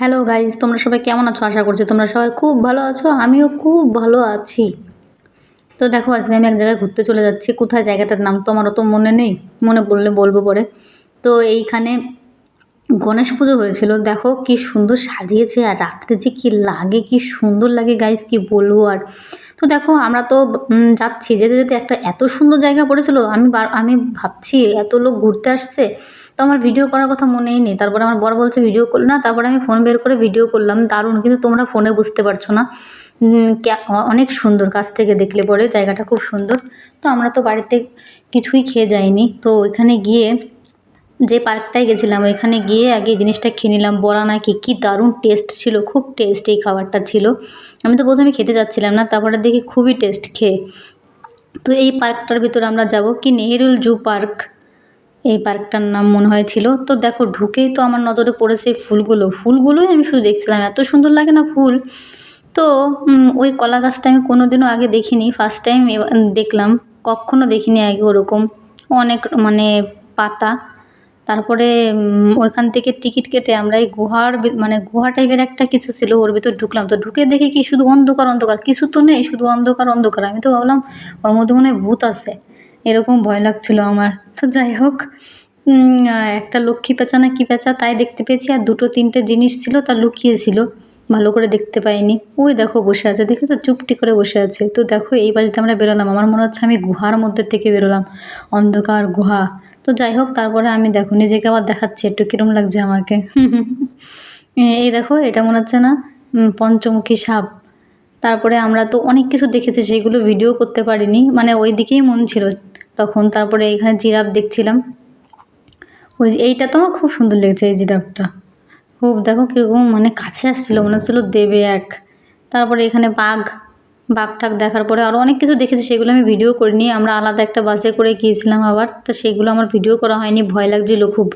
Hello guys, তোমরা সবাই কেমন আছো? আশা করছি তোমরা সবাই খুব ভালো আছো। আমিও খুব ভালো আছি। তো দেখো, আজকে আমি এক জায়গায় ঘুরতে চলে যাচ্ছি। কোথায় জায়গাটার নাম তো আমার অত মনে নেই, মনে পড়লে বলবো পরে। তো এইখানে গণেশ পুজো হয়েছিল। দেখো কি সুন্দর সাজিয়েছে, আর রাত্রে যে কি লাগে, কি সুন্দর লাগে গাইজ, কি বলবো আর। তো দেখো আমরা তো যাচ্ছি, যেতে যেতে একটা এত সুন্দর জায়গা পড়েছিল। আমি ভাবছি এত লোক ঘুরতে আসছে, তো আমার ভিডিও করার কথা মনেই নেই। তারপরে আমার বর বলছে ভিডিও করল না, তারপরে আমি ফোন বের করে ভিডিও করলাম। দারুণ, কিন্তু তোমরা ফোনে বুঝতে পারছো না। অনেক সুন্দর, কাছ থেকে দেখলে পরে জায়গাটা খুব সুন্দর। তো আমরা তো বাড়িতে কিছুই খেয়ে যাইনি, তো ওইখানে গিয়ে যে পার্কটায় গেছিলাম ওইখানে গিয়ে আগে এই জিনিসটা খেয়ে নিলাম। বড়া নাকি, কি দারুণ টেস্ট ছিল, খুব টেস্ট এই খাবারটা ছিল। আমি তো প্রথমে খেতে যাচ্ছিলাম না, তারপরে দেখি খুবই টেস্ট খেয়ে। তো এই পার্কটার ভিতরে আমরা যাব, কি নেহেরুল জু পার্ক এই পার্কটার নাম মনে হয় ছিল। তো দেখো ঢুকেই তো আমার নজরে পড়েছে এই ফুলগুলোই আমি শুধু দেখছিলাম, এত সুন্দর লাগে না ফুল। তো ওই কলা গাছটা আমি কোনোদিনও আগে দেখিনি, ফার্স্ট টাইম দেখলাম। কখনো দেখিনি আগে ওরকম, অনেক মানে পাতা। তারপরে ওইখান থেকে টিকিট কেটে আমরা এই মানে গুহা টাইপের একটা কিছু ছিল, ওর ভিতর ঢুকলাম। তো ঢুকে দেখি কি শুধু অন্ধকার অন্ধকার, কিছু তো নেই, শুধু অন্ধকার অন্ধকার। আমি তো ভাবলাম ওর মধ্যে মনে হয় ভূত আছে, এরকম ভয় লাগছিল আমার। তো যাই হোক, একটা লক্ষ্মী পেঁচা না কি পেঁচা তাই দেখতে পেয়েছি, আর দুটো তিনটে জিনিস ছিল তা লুকিয়েছিল, ভালো করে দেখতে পাইনি। ওই দেখো বসে আছে, দেখেছো, চুপটি করে বসে আছে। তো দেখো এই বাড়িতে আমরা বেরোলাম, আমার মনে হচ্ছে আমি গুহার মধ্যে থেকে বেরোলাম, অন্ধকার গুহা। তো যাই হোক, তারপরে আমি দেখো নিজেকে আবার দেখাচ্ছি একটু কিরম লাগছে আমাকে। এই দেখো, এটা মনে হচ্ছে না পঞ্চমুখী সাপ। তারপরে আমরা তো অনেক কিছু দেখেছি, সেইগুলো ভিডিও করতে পারিনি, মানে ওই দিকেই মন ছিল তখন। তারপরে এখানে জিরাফ দেখছিলাম, এইটা তো আমার খুব সুন্দর লেগেছে, এই জিরাফটা খুব। দেখো কীরকম মানে কাছে আসছিলো, মনে হচ্ছিলো দেবে এক। তারপরে এখানে বাঘ টাঘ দেখার পরে আরও অনেক কিছু দেখেছি, সেগুলো আমি ভিডিও করিনি। আমরা আলাদা একটা বাসে করে গিয়েছিলাম আবার, তো সেগুলো আমার ভিডিও করা হয়নি, ভয় লাগছিলো খুব।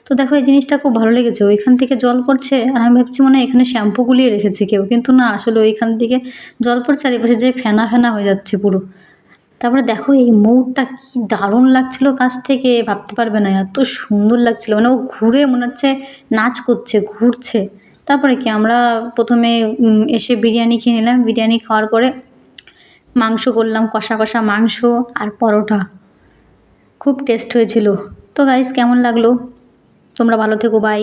তো দেখো এই জিনিসটা খুব ভালো লেগেছে, ওইখান থেকে জল পড়ছে, আর আমি ভাবছি মনে হয় এখানে শ্যাম্পু গুলিয়ে রেখেছে কেউ, কিন্তু না, আসলে ওইখান থেকে জল পড়ছে, চারিপাশে যে ফেনা ফেনা হয়ে যাচ্ছে পুরো। তারপরে দেখো এই ময়ূরটা কি দারুণ লাগছিল কাছ থেকে, ভাবতে পারবে না, এত সুন্দর লাগছিল। মানে ও ঘুরে মনে হচ্ছে নাচ করছে, ঘুরছে। তারপরে কি আমরা প্রথমে এসে বিরিয়ানি খেয়ে নিলাম। বিরিয়ানি খাওয়ার পরে মাংস করলাম, কষা কষা মাংস আর পরোটা, খুব টেস্ট হয়েছিল। তো গাইস, কেমন লাগলো? তোমরা ভালো থেকো, বাই।